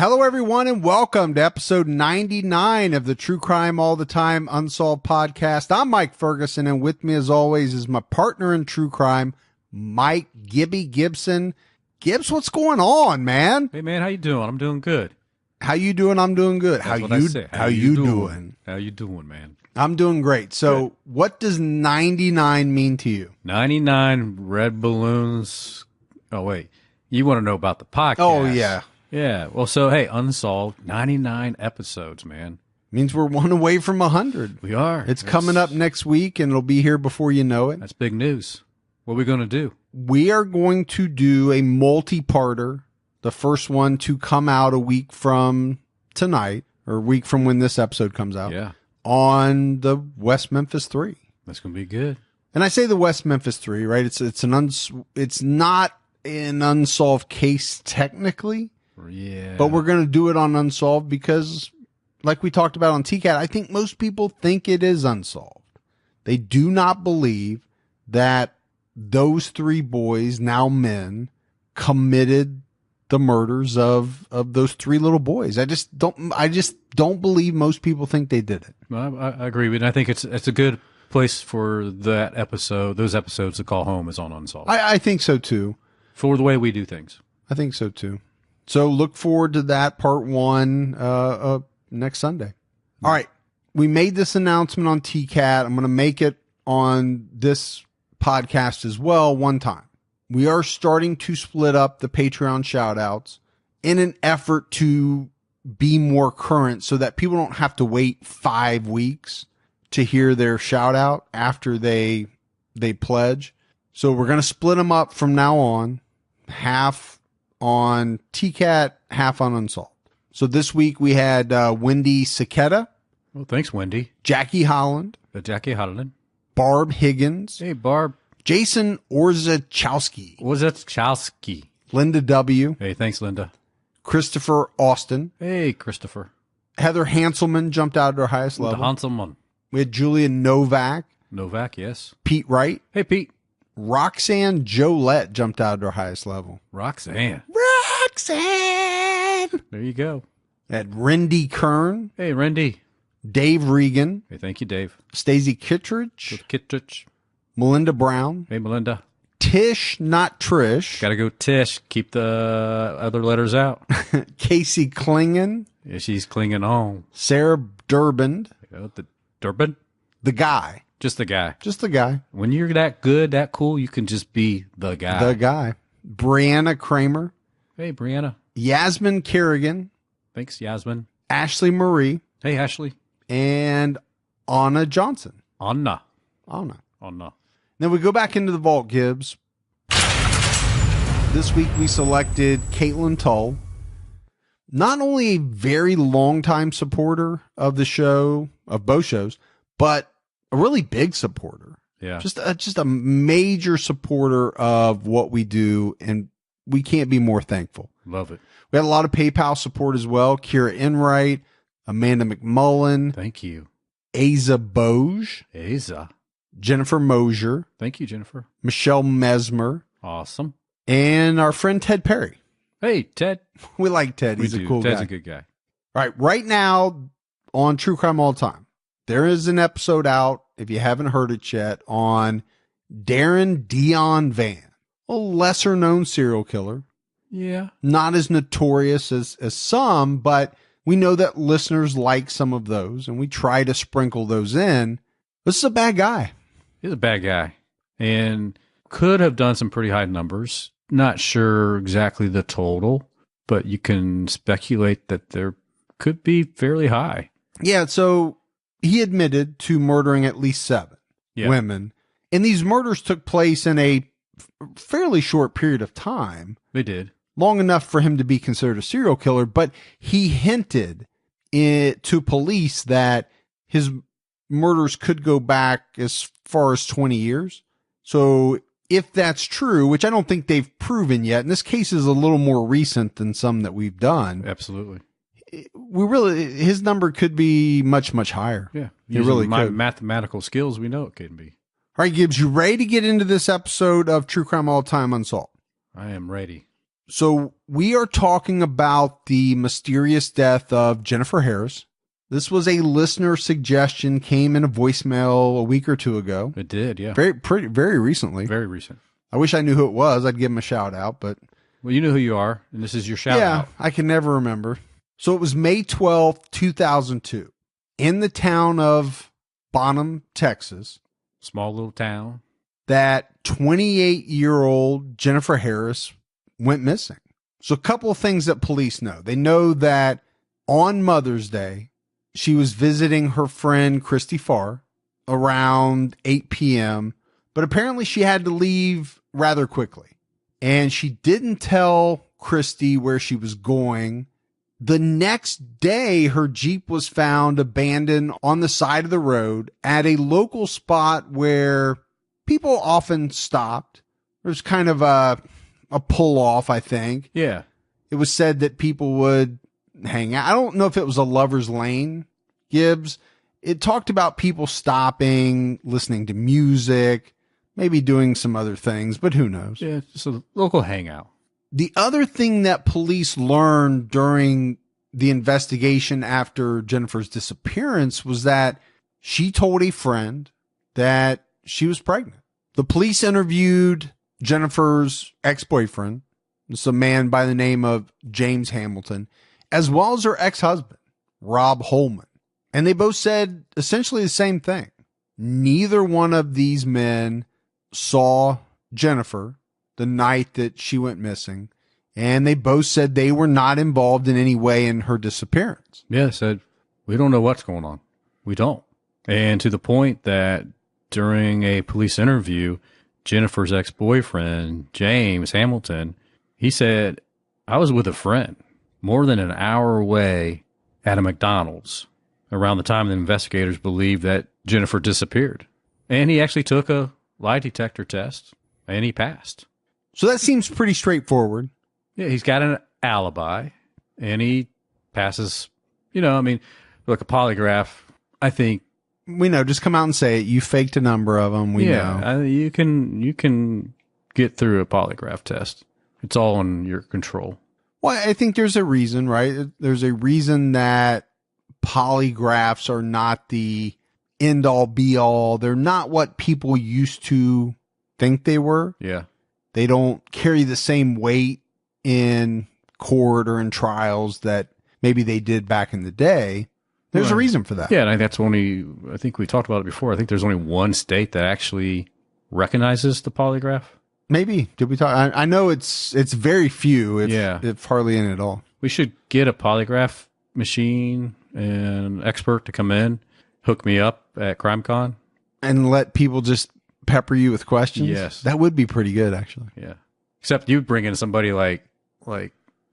Hello, everyone, and welcome to episode 99 of the True Crime All the Time Unsolved podcast. I'm Mike Ferguson, and with me, as always, is my partner in true crime, Mike Gibby Gibson. Gibbs, what's going on, man? Hey, man, how you doing? I'm doing good. How you doing? I'm doing good. How you doing? How you doing, man? I'm doing great. So good. What does 99 mean to you? 99 red balloons. Oh, wait. You want to know about the podcast? Oh, yeah. Yeah. Well, so, hey, Unsolved, 99 episodes, man. Means we're one away from 100. We are. It's coming up next week, and it'll be here before you know it. That's big news. What are we going to do? We are going to do a multi-parter. The first one to come out a week from tonight, or a week from when this episode comes out. Yeah. On the West Memphis 3. That's going to be good. And I say the West Memphis 3, right? It's not an unsolved case technically. Yeah. But we're going to do it on Unsolved because, like we talked about on TCAT, I think most people think it is unsolved. They do not believe that those three boys, now men, committed the murders of those three little boys. I just don't believe most people think they did it. I agree. And I think it's a good place for those episodes to call home is on Unsolved. I think so too. For the way we do things. I think so too. So look forward to that part one next Sunday. All right. We made this announcement on TCAT. I'm going to make it on this podcast as well one time. We are starting to split up the Patreon shout-outs in an effort to be more current so that people don't have to wait 5 weeks to hear their shout-out after they pledge. So we're going to split them up from now on, half on TCAT, half on Unsolved. So this week we had Wendy Saketa. Well, thanks, Wendy. Jackie Holland. Jackie Holland. Barb Higgins. Hey, Barb. Jason Orzechowski. Orzechowski. Linda W. Hey, thanks, Linda. Christopher Austin. Hey, Christopher. Heather Hanselman jumped out at her highest level. Hanselman. We had Julia Novak. Novak, yes. Pete Wright. Hey, Pete. Roxanne Jolette jumped out at her highest level. Roxanne. There you go. At Rendy Kern. Hey, Rendy. Dave Regan. Hey, thank you, Dave. Stacey Kittredge. Kittredge. Melinda Brown. Hey, Melinda. Tish, not Trish. Gotta go Tish. Keep the other letters out. Casey Klingon. Yeah, she's clinging on. Sarah Durbin. The Durbin? The guy. Just the guy. Just the guy. When you're that good, that cool, you can just be the guy. The guy. Brianna Kramer. Hey, Brianna. Yasmin Kerrigan. Thanks, Yasmin. Ashley Marie. Hey, Ashley. And Anna Johnson. Anna. Then we go back into the vault, Gibbs. This week we selected Caitlin Tull. Not only a very long-time supporter of the show, of both shows, but a really big supporter. Yeah. Just a major supporter of what we do, and we can't be more thankful. Love it. We had a lot of PayPal support as well. Kira Enright, Amanda McMullen. Thank you. Asa Boge. Asa. Jennifer Mosier. Thank you, Jennifer. Michelle Mesmer. Awesome. And our friend Ted Perry. Hey, Ted. We like Ted. He's a cool guy. Ted's a good guy. All right. Right now on True Crime All the Time, there is an episode out, if you haven't heard it yet, on Darren Dion Van, a lesser known serial killer. Yeah. Not as notorious as some, but we know that listeners like some of those, and we try to sprinkle those in. This is a bad guy. He's a bad guy and could have done some pretty high numbers. Not sure exactly the total, but you can speculate that there could be fairly high. Yeah, so he admitted to murdering at least 7 women. And these murders took place in a fairly short period of time. They did. Long enough for him to be considered a serial killer, but he hinted to police that his murders could go back as far as 20 years. So if that's true, which I don't think they've proven yet, and this case is a little more recent than some that we've done. Absolutely. His number could be much, much higher. Yeah. It really my could. mathematical skills, we know it can be. All right, Gibbs, you ready to get into this episode of True Crime All the Time Unsolved? I am ready. So we are talking about the mysterious death of Jennifer Harris. This was a listener suggestion, came in a voicemail a week or two ago. It did, yeah. Very recently. Very recent. I wish I knew who it was. I'd give him a shout out, but Well, you know who you are, and this is your shout out. I can never remember. So it was May 12th, 2002, in the town of Bonham, Texas. Small little town. That 28-year-old Jennifer Harris went missing. So a couple of things that police know. They know that on Mother's Day, she was visiting her friend Christy Farr around 8 p.m., but apparently she had to leave rather quickly. And she didn't tell Christy where she was going. The next day, her Jeep was found abandoned on the side of the road at a local spot where people often stopped. There's kind of a pull off, I think. Yeah. It was said that people would hang out. I don't know if it was a lover's lane, Gibbs. It talked about people stopping, listening to music, maybe doing some other things, but who knows? Yeah, it's a local hangout. The other thing that police learned during the investigation after Jennifer's disappearance was that she told a friend that she was pregnant. The police interviewed Jennifer's ex-boyfriend, it's a man by the name of James Hamilton, as well as her ex-husband, Rob Holman. And they both said essentially the same thing. Neither one of these men saw Jennifer the night that she went missing, and they both said they were not involved in any way in her disappearance. Yeah, said, we don't know what's going on. We don't. And to the point that during a police interview, Jennifer's ex-boyfriend, James Hamilton, he said, I was with a friend more than an hour away at a McDonald's around the time the investigators believed that Jennifer disappeared. And he actually took a lie detector test, and he passed. So that seems pretty straightforward. Yeah, he's got an alibi, and he passes, like a polygraph, I think. We know, just come out and say it. You faked a number of them. We know. You can get through a polygraph test. It's all in your control. Well, I think there's a reason, right? There's a reason that polygraphs are not the end all be all. They're not what people used to think they were. Yeah. They don't carry the same weight in court or in trials that maybe they did back in the day. There's a reason for that. Yeah, and I think we talked about it before. I think there's only one state that actually recognizes the polygraph. Maybe. Did we talk? I know it's very few, if hardly any at all. We should get a polygraph machine and an expert to come in, hook me up at CrimeCon. And let people just pepper you with questions? Yes. That would be pretty good, actually. Yeah. Except you bring in somebody like,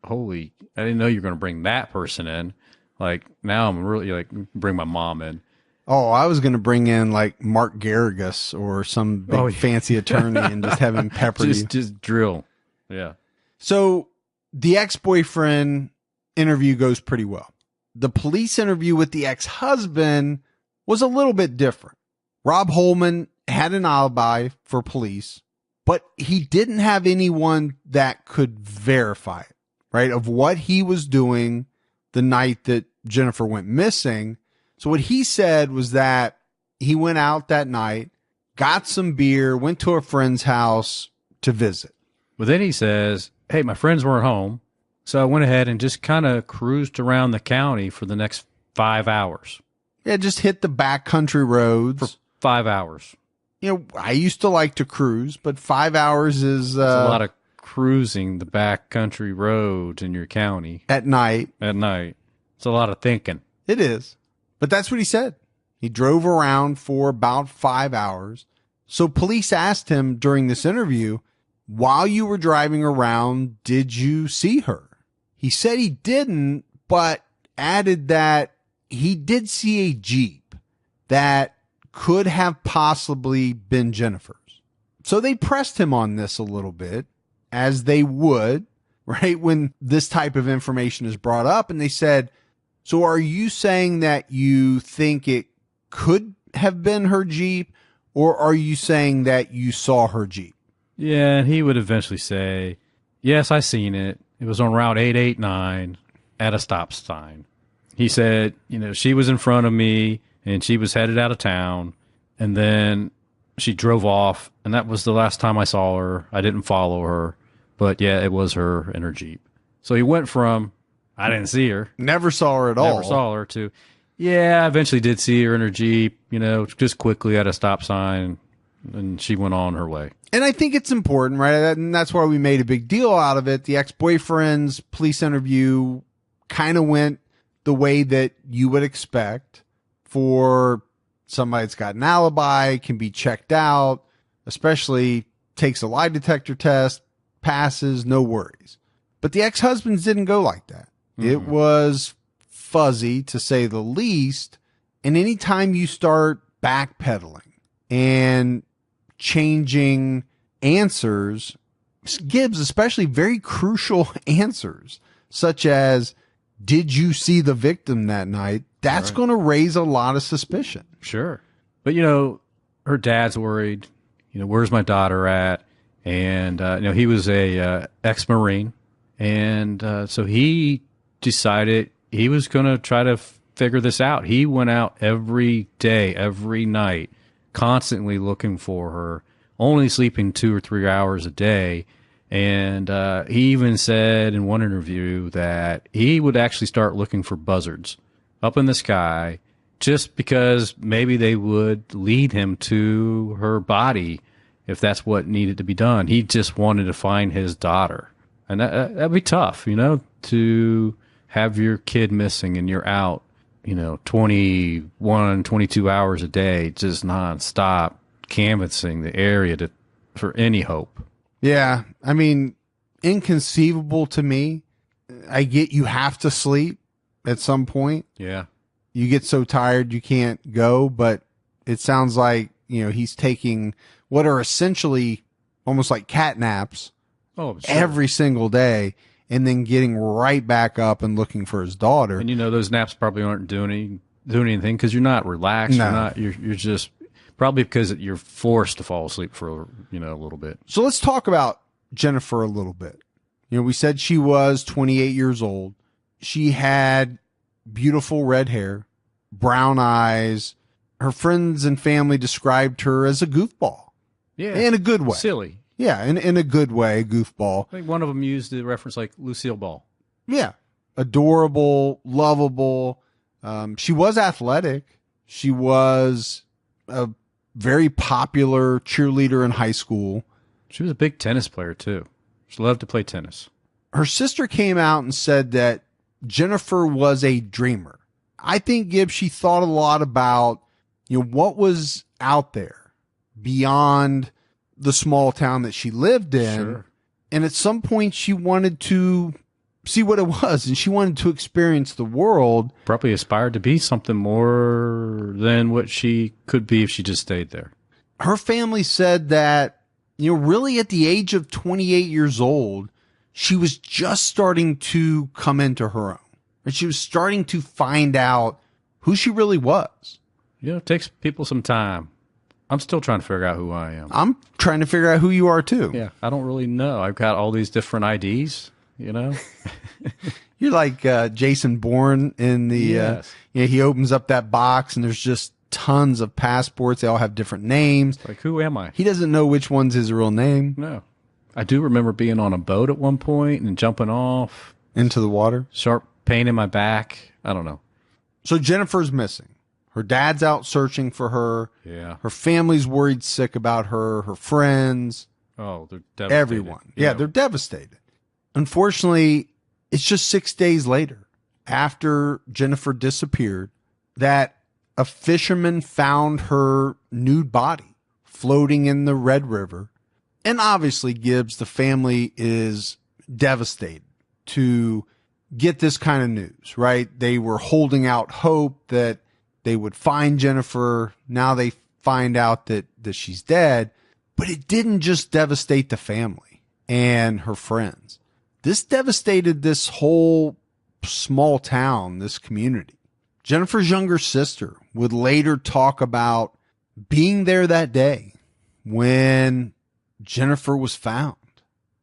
holy, I didn't know you were going to bring that person in. Like, now I'm really, bring my mom in. Oh, I was going to bring in, Mark Garrigus or some big fancy attorney and just have him pepper you. Just drill. Yeah. So, the ex-boyfriend interview goes pretty well. The police interview with the ex-husband was a little bit different. Rob Holman had an alibi for police, but he didn't have anyone that could verify it, right? Of what he was doing the night that Jennifer went missing. So what he said was that he went out that night, got some beer, went to a friend's house to visit. But then he says, hey, my friends weren't home. So I went ahead and just kind of cruised around the county for the next 5 hours. Yeah, just hit the backcountry roads. For 5 hours. I used to like to cruise, but 5 hours is... It's a lot of cruising the backcountry roads in your county. At night. It's a lot of thinking. It is. But that's what he said. He drove around for about 5 hours. So police asked him during this interview, while you were driving around, did you see her? He said he didn't, but added that he did see a Jeep that could have possibly been Jennifer's. So they pressed him on this a little bit, as they would, right, when this type of information is brought up. And they said, so are you saying that you think it could have been her Jeep, or are you saying that you saw her Jeep? Yeah, and he would eventually say, yes, I seen it. It was on Route 889 at a stop sign. He said, she was in front of me and she was headed out of town. And then she drove off. And that was the last time I saw her. I didn't follow her. But yeah, it was her in her Jeep. So he went from, I didn't see her. Never saw her at all. Never saw her to, yeah, I eventually did see her in her Jeep, just quickly at a stop sign. And she went on her way. And I think it's important, right? And that's why we made a big deal out of it. The ex-boyfriend's police interview kind of went the way that you would expect for somebody that's got an alibi, can be checked out, especially takes a lie detector test, passes, no worries. But the ex-husbands didn't go like that. Mm-hmm. It was fuzzy, to say the least. And anytime you start backpedaling and changing answers, gives especially very crucial answers, such as, did you see the victim that night? That's going to raise a lot of suspicion. Sure. But, her dad's worried, where's my daughter at? And, he was a ex-Marine. And so he decided he was going to try to figure this out. He went out every day, every night, constantly looking for her, only sleeping 2 or 3 hours a day. And he even said in one interview that he would actually start looking for buzzards up in the sky just because maybe they would lead him to her body if that's what needed to be done. He just wanted to find his daughter. And that'd be tough, to have your kid missing and you're out, 21, 22 hours a day, just nonstop canvassing the area for any hope. Yeah. I mean, inconceivable to me. I get you have to sleep at some point. Yeah. You get so tired you can't go, but it sounds like, he's taking what are essentially almost like cat naps every single day and then getting right back up and looking for his daughter. And those naps probably aren't doing anything because you're not relaxed. No. You're just probably because you're forced to fall asleep for, a little bit. So let's talk about Jennifer a little bit. We said she was 28 years old. She had beautiful red hair, brown eyes. Her friends and family described her as a goofball. Yeah. In a good way. Silly. Yeah, in a good way, goofball. I think one of them used the reference like Lucille Ball. Yeah. Adorable, lovable. She was athletic. She was a very popular cheerleader in high school. She was a big tennis player, too. She loved to play tennis. Her sister came out and said that Jennifer was a dreamer. I think, Gibbs, she thought a lot about, what was out there beyond the small town that she lived in. Sure. And at some point she wanted to see what it was and she wanted to experience the world. Probably aspired to be something more than what she could be if she just stayed there. Her family said that, really at the age of 28 years old, she was just starting to come into her own. And she was starting to find out who she really was. It takes people some time. I'm still trying to figure out who I am. I'm trying to figure out who you are too. Yeah, I don't really know. I've got all these different IDs, You're like Jason Bourne in the, yes. He opens up that box and there's just tons of passports. They all have different names. Like, who am I? He doesn't know which one's his real name. No. I do remember being on a boat at one point and jumping off. Into the water. Sharp pain in my back. I don't know. So Jennifer's missing. Her dad's out searching for her. Yeah. Her family's worried sick about her. Her friends. Oh, they're devastated. Everyone. Yeah, they're devastated. Unfortunately, it's just 6 days later, after Jennifer disappeared, that a fisherman found her nude body floating in the Red River. And obviously, Gibbs, the family is devastated to get this kind of news, right? They were holding out hope that they would find Jennifer. Now they find out that she's dead. But it didn't just devastate the family and her friends. This devastated this whole small town, this community. Jennifer's younger sister would later talk about being there that day when Jennifer was found.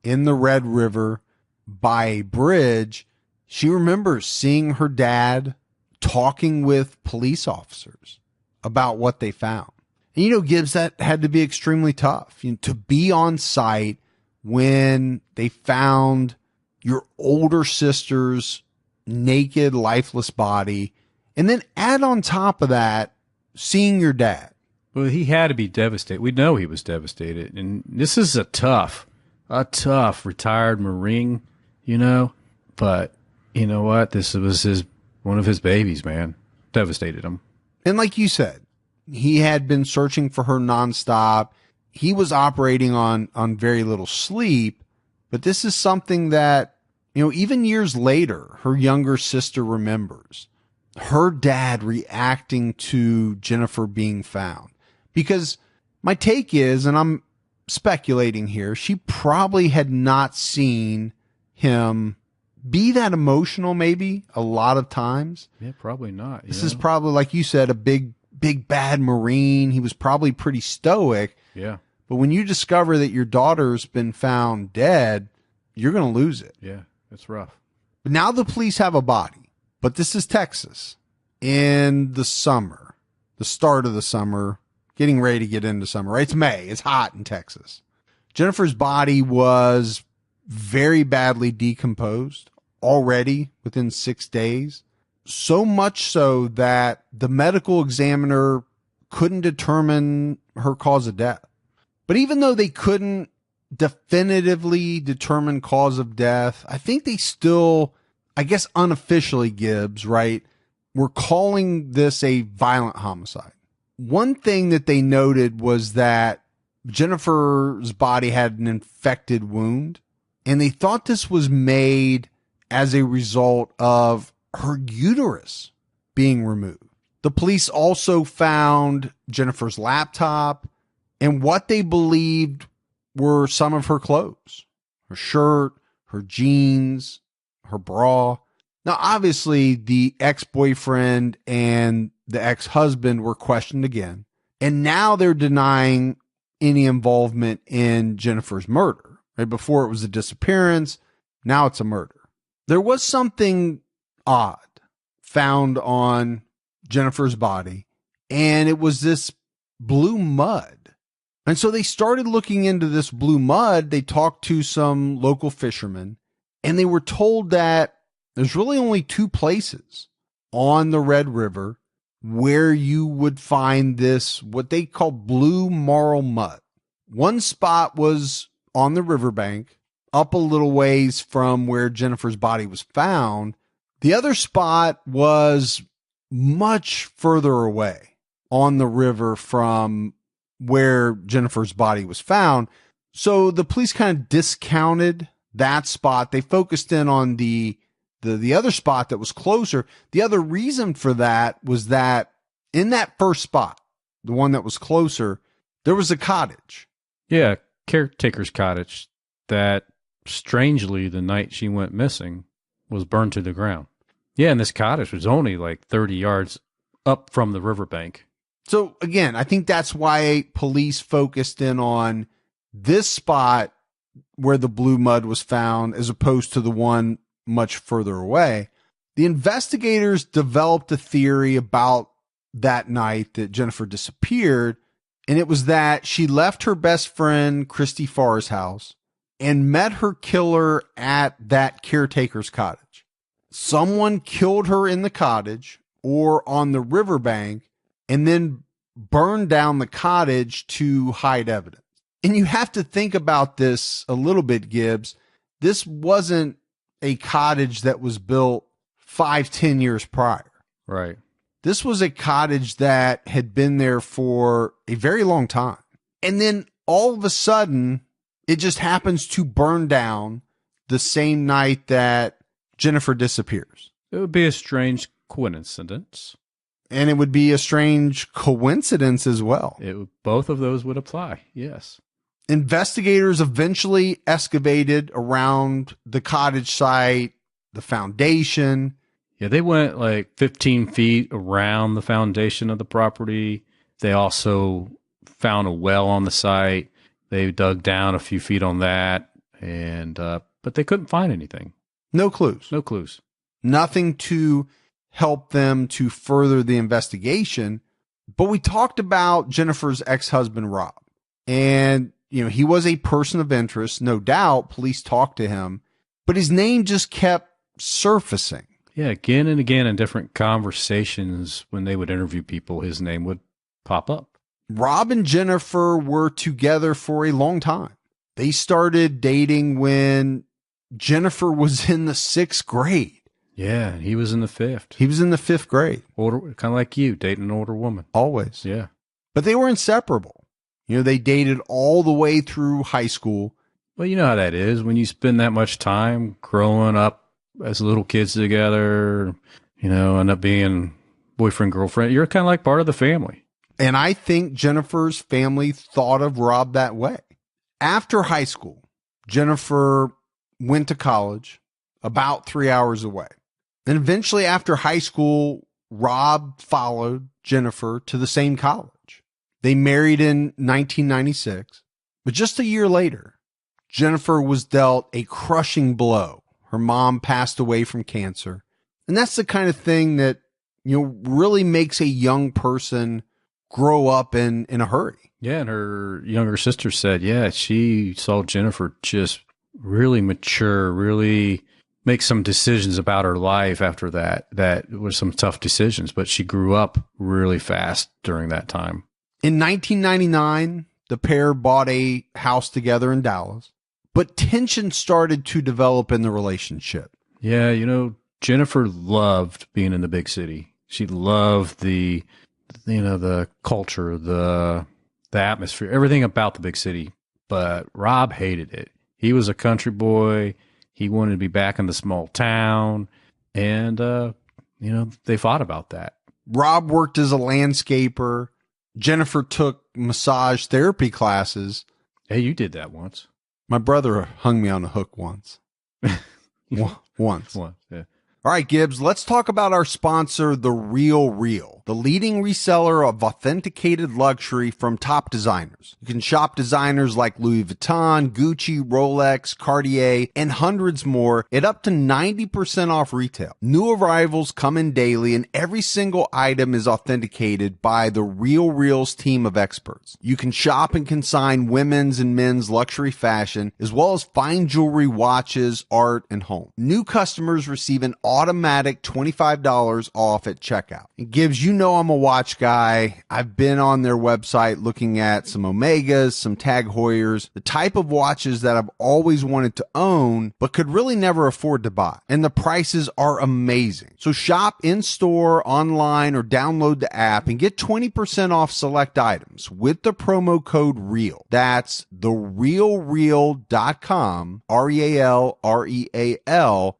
in the Red River by a bridge, she remembers seeing her dad talking with police officers about what they found. And, Gibbs, that had to be extremely tough, to be on site when they found your older sister's naked, lifeless body. And then add on top of that, seeing your dad. Well, he had to be devastated. We know he was devastated. And this is a tough retired Marine, But you know what? This was one of his babies, man. Devastated him. And like you said, he had been searching for her nonstop. He was operating on very little sleep. But this is something that, even years later, her younger sister remembers. Her dad reacting to Jennifer being found. Because my take is, and I'm speculating here, she probably had not seen him be that emotional maybe a lot of times. Yeah, probably not. This is probably, like you said, a big bad Marine. He was probably pretty stoic. Yeah. But when you discover that your daughter's been found dead, you're going to lose it. Yeah, it's rough. But now the police have a body. But this is Texas in the summer, the start of the summer, getting ready to get into summer, right? It's May. It's hot in Texas. Jennifer's body was very badly decomposed already within 6 days. So much so that the medical examiner couldn't determine her cause of death. But even though they couldn't definitively determine cause of death, I think they still, I guess unofficially, Gibbs, right, were calling this a violent homicide. One thing that they noted was that Jennifer's body had an infected wound, and they thought this was made as a result of her uterus being removed. The police also found Jennifer's laptop and what they believed were some of her clothes, her shirt, her jeans, her bra. Now, obviously, the ex-boyfriend and the ex-husband were questioned again, and now they're denying any involvement in Jennifer's murder. Right? Before it was a disappearance, now it's a murder. There was something odd found on Jennifer's body, and it was this blue mud. And so they started looking into this blue mud. They talked to some local fishermen, and they were told that there's really only two places on the Red River where you would find this, what they call blue marl mud. One spot was on the riverbank, up a little ways from where Jennifer's body was found. The other spot was much further away on the river from where Jennifer's body was found. So the police kind of discounted that spot. They focused in on the other spot that was closer. The other reason for that was that in that first spot, the one that was closer, there was a cottage. Yeah, caretaker's cottage that strangely the night she went missing was burned to the ground. Yeah, and this cottage was only like 30 yards up from the riverbank. So again, I think that's why police focused in on this spot where the blue mud was found as opposed to the one much further away. The investigators developed a theory about that night that Jennifer disappeared, and it was that she left her best friend Christy Farr's house and met her killer at that caretaker's cottage. Someone killed her in the cottage or on the riverbank and then burned down the cottage to hide evidence. And you have to think about this a little bit, Gibbs. This wasn't a cottage that was built 5-10 years prior. Right. This was a cottage that had been there for a very long time. And then all of a sudden, it just happens to burn down the same night that Jennifer disappears. It would be a strange coincidence. And it would be a strange coincidence as well. Both of those would apply, yes. Investigators eventually excavated around the cottage site, the foundation. Yeah, they went like 15 feet around the foundation of the property. They also found a well on the site. They dug down a few feet on that And but they couldn't find anything. No clues. No clues. Nothing to help them to further the investigation. But we talked about Jennifer's ex-husband, Rob. And, he was a person of interest. No doubt police talked to him, but his name just kept surfacing. Yeah, again and again in different conversations when they would interview people, his name would pop up. Rob and Jennifer were together for a long time. They started dating when Jennifer was in the 6th grade. Yeah, he was in the 5th. He was in the 5th grade. Kind of like you, dating an older woman. Always. Yeah. But they were inseparable. They dated all the way through high school. Well, you know how that is. When you spend that much time growing up as little kids together, end up being boyfriend, girlfriend, you're kind of like part of the family. And I think Jennifer's family thought of Rob that way. After high school, Jennifer went to college about 3 hours away. And eventually after high school, Rob followed Jennifer to the same college. They married in 1996, but just a year later, Jennifer was dealt a crushing blow. Her mom passed away from cancer. And that's the kind of thing that, really makes a young person grow up in a hurry. Yeah, and her younger sister said, she saw Jennifer just really mature, really make some decisions about her life after that. That was some tough decisions, but she grew up really fast during that time. In 1999, the pair bought a house together in Dallas, but tension started to develop in the relationship. Yeah, Jennifer loved being in the big city. She loved the culture, the atmosphere, everything about the big city. But Rob hated it. He was a country boy. He wanted to be back in the small town. And, they fought about that. Rob worked as a landscaper. Jennifer took massage therapy classes. Hey, you did that once. My brother hung me on a hook once. Once. Yeah. All right, Gibbs, let's talk about our sponsor, The Real Real, the leading reseller of authenticated luxury from top designers. You can shop designers like Louis Vuitton, Gucci, Rolex, Cartier, and hundreds more at up to 90% off retail. New arrivals come in daily, and every single item is authenticated by The Real Real's team of experts. You can shop and consign women's and men's luxury fashion, as well as fine jewelry, watches, art, and home. New customers receive an automatic $25 off at checkout. And Gibbs, I'm a watch guy. I've been on their website looking at some Omegas, some Tag Heuers, the type of watches that I've always wanted to own, but could really never afford to buy. And the prices are amazing. So shop in store, online, or download the app and get 20% off select items with the promo code REAL. That's therealreal.com, REALREAL,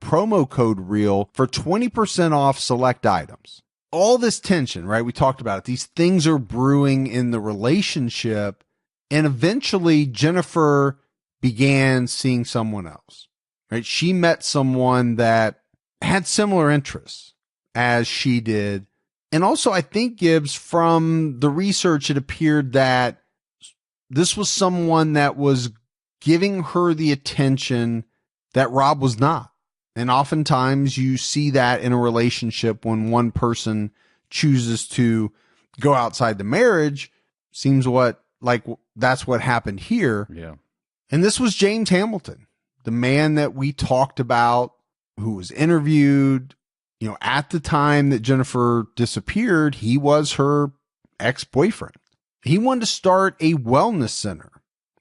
promo code REAL for 20% off select items. All this tension, right? We talked about it. These things are brewing in the relationship. And eventually Jennifer began seeing someone else, right? She met someone that had similar interests as she did. And also, I think, Gibbs, from the research, it appeared that this was someone that was giving her the attention that Rob was not. And oftentimes you see that in a relationship when one person chooses to go outside the marriage. Seems that's what happened here. Yeah. And this was James Hamilton, the man that we talked about, who was interviewed. At the time that Jennifer disappeared, he was her ex-boyfriend. He wanted to start a wellness center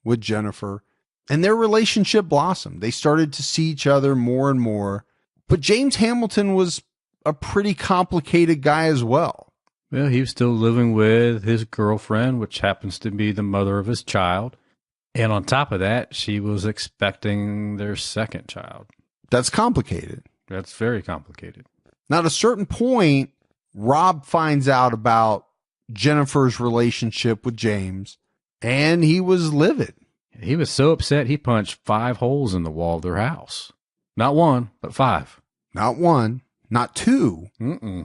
with Jennifer. And their relationship blossomed. They started to see each other more and more. But James Hamilton was a pretty complicated guy as well. Well, he was still living with his girlfriend, which happens to be the mother of his child. And on top of that, she was expecting their second child. That's complicated. That's very complicated. Now, at a certain point, Rob finds out about Jennifer's relationship with James, and he was livid. He was so upset he punched 5 holes in the wall of their house. Not 1, but 5. Not 1, not 2,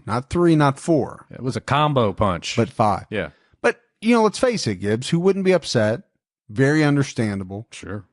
not 3, not 4. It was a combo punch. But 5. Yeah. But, let's face it, Gibbs, who wouldn't be upset? Very understandable. Sure.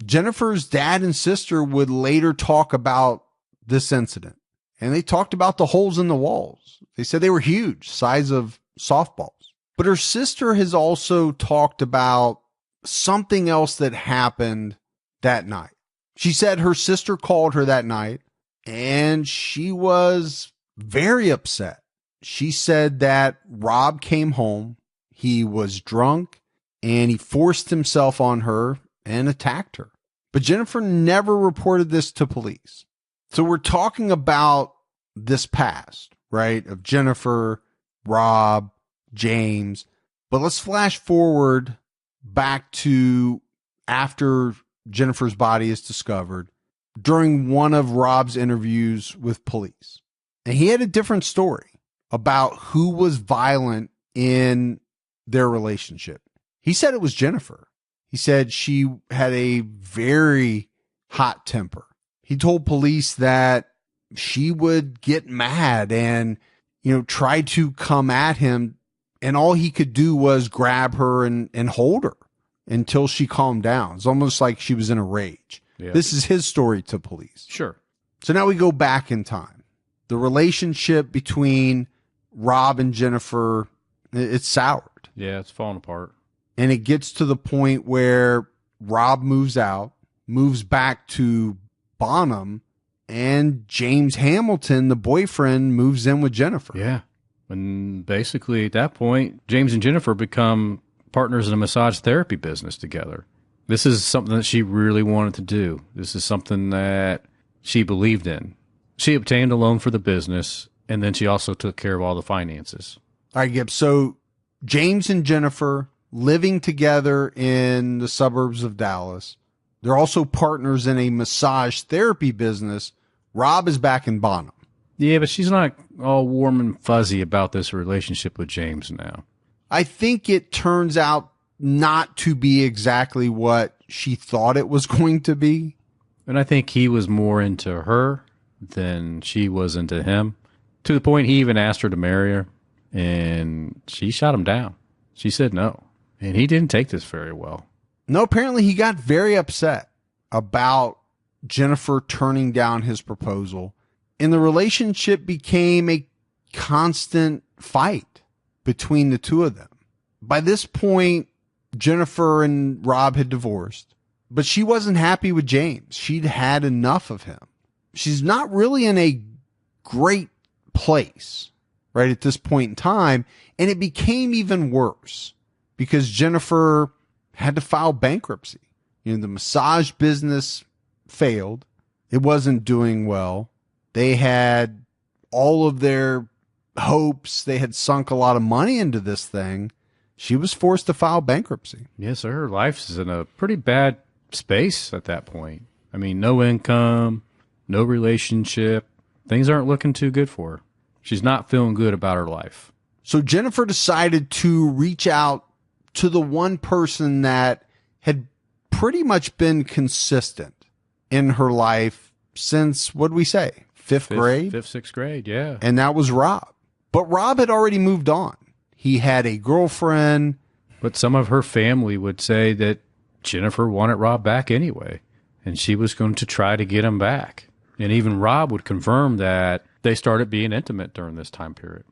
Jennifer's dad and sister would later talk about this incident, and they talked about the holes in the walls. They said they were huge, size of softballs. But her sister has also talked about something else that happened that night. She said her sister called her that night and she was very upset. She said that Rob came home, he was drunk, and he forced himself on her and attacked her. But Jennifer never reported this to police. So we're talking about this past, right, of Jennifer, Rob, James. But let's flash forward back to after Jennifer's body is discovered during one of Rob's interviews with police. And he had a different story about who was violent in their relationship. He said it was Jennifer. He said she had a very hot temper. He told police that she would get mad and, try to come at him. And all he could do was grab her and hold her until she calmed down. It's almost like she was in a rage. Yeah. This is his story to police. Sure. So now we go back in time. The relationship between Rob and Jennifer, it's soured. Yeah, it's falling apart. And it gets to the point where Rob moves out, moves back to Bonham, and James Hamilton, the boyfriend, moves in with Jennifer. Yeah. And basically at that point, James and Jennifer become partners in a massage therapy business together. This is something that she really wanted to do. This is something that she believed in. She obtained a loan for the business, and then she also took care of all the finances. All right, Gibbs. So James and Jennifer living together in the suburbs of Dallas. They're also partners in a massage therapy business. Rob is back in Bonham. Yeah, but she's not all warm and fuzzy about this relationship with James now. I think it turns out not to be exactly what she thought it was going to be. And I think he was more into her than she was into him, to the point he even asked her to marry her, and she shot him down. She said no, and he didn't take this very well. No, apparently he got very upset about Jennifer turning down his proposal, and the relationship became a constant fight between the two of them. By this point, Jennifer and Rob had divorced, but she wasn't happy with James. She'd had enough of him. She's not really in a great place, right, at this point in time, and it became even worse because Jennifer had to file bankruptcy. The massage business failed. It wasn't doing well. They had all of their hopes. They had sunk a lot of money into this thing. She was forced to file bankruptcy. Yes, sir. Her life is in a pretty bad space at that point. I mean, no income, no relationship. Things aren't looking too good for her. She's not feeling good about her life. So Jennifer decided to reach out to the one person that had pretty much been consistent in her life since, what did we say, fifth grade? Fifth, sixth grade, yeah. And that was Rob. But Rob had already moved on. He had a girlfriend. But some of her family would say that Jennifer wanted Rob back anyway, and she was going to try to get him back. And even Rob would confirm that they started being intimate during this time period.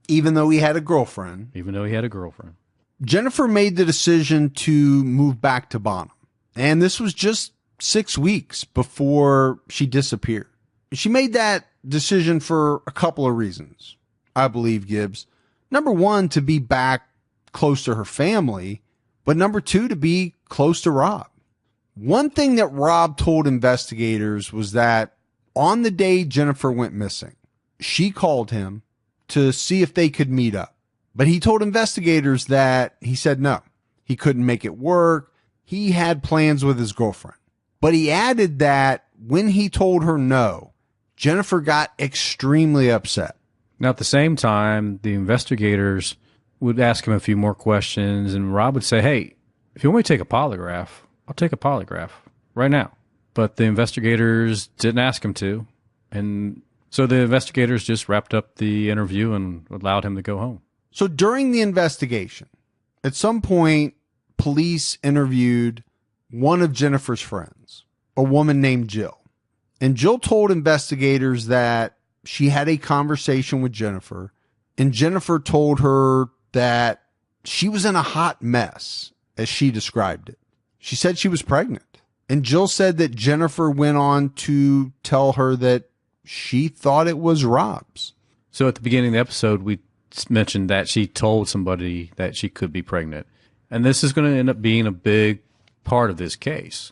Even though he had a girlfriend. Jennifer made the decision to move back to Bonham. And this was just 6 weeks before she disappeared. She made that decision for a couple of reasons, I believe, Gibbs. Number one, to be back close to her family, but number two, to be close to Rob. One thing that Rob told investigators was that on the day Jennifer went missing, she called him to see if they could meet up. But he told investigators that he said no, he couldn't make it work. He had plans with his girlfriend. But he added that when he told her no, Jennifer got extremely upset. Now, at the same time, the investigators would ask him a few more questions, and Rob would say, hey, if you want me to take a polygraph, I'll take a polygraph right now. But the investigators didn't ask him to, and so the investigators just wrapped up the interview and allowed him to go home. So during the investigation, at some point, police interviewed one of Jennifer's friends, a woman named Jill. And Jill told investigators that she had a conversation with Jennifer, and Jennifer told her that she was in a hot mess, as she described it. She said she was pregnant. And Jill said that Jennifer went on to tell her that she thought it was Rob's. So at the beginning of the episode, we mentioned that she told somebody that she could be pregnant. And this is going to end up being a big part of this case